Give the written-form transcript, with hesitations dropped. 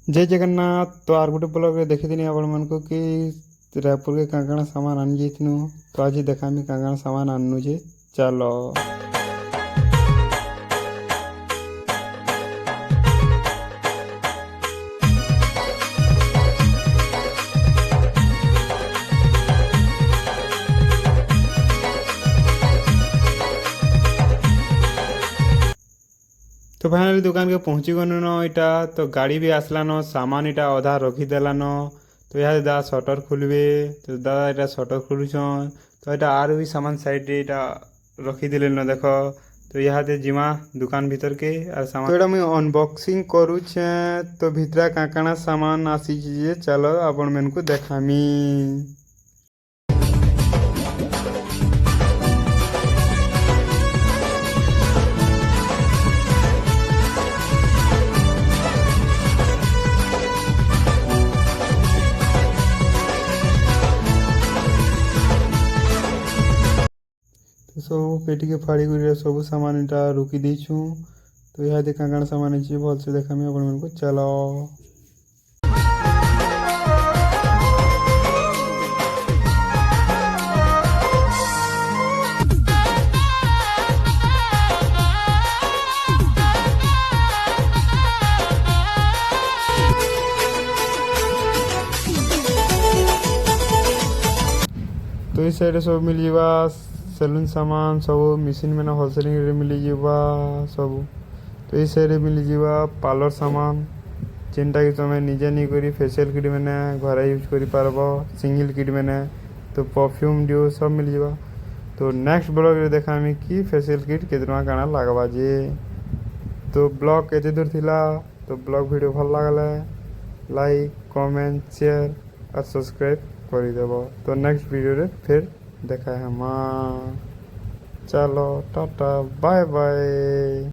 जय जगन्नाथ। तो आर गोटे ब्लॉग देखी आपको कि रायपुर के काण सामान आनी जाइनु। तो आज देखामी काण सामान आनु जे चलो। तो फाइनाली दुकान के पहुँची गनु न इटा। तो गाड़ी भी आसला न, सामान इटा अधा रखीदेला न। तो यहाँ दादा सटर खुलबे। तो दादा इटा सटर खुलुछन। तो इटा आर भी सामान साइड इटा रखीदेले न देख। तो यहाँ दे जिमा दुकान भीतर के आर सामान तो इटा मुई अनबॉक्सिंग करूछे। तो भितरा काकाना सामान आसी चलो आपण मन को देखामी। सब पेटी के फाड़ी कर सब सामान इटा रुकी देछू। तो यहाँ देखा काण सामान अच्छे भल से देखा अपन को चलो। तो इस साइड सब मिल जावा सैलून सामान सब मशीन में होलसेलिंग रे मिल जावा सब। तो इस साइड मिल जावा पार्लर सामान जेनटा कि तुम निजे नहीं करी फेशियल किट मैंने घर यूज कर पारब सिंगल किट मैंने। तो परफ्यूम डिओ सब मिल जावा। तो नेक्स्ट ब्लॉग रे देखा हमें कि फेशियल किट के काना लगवा जे। तो ब्लॉग एते दूर थिला। तो ब्लॉग वीडियो भल लगला लाइक कमेंट शेयर और सब्सक्राइब कर देव। तो नेक्स्ट वीडियो रे फिर देखा है। चलो टाटा बाय बाय।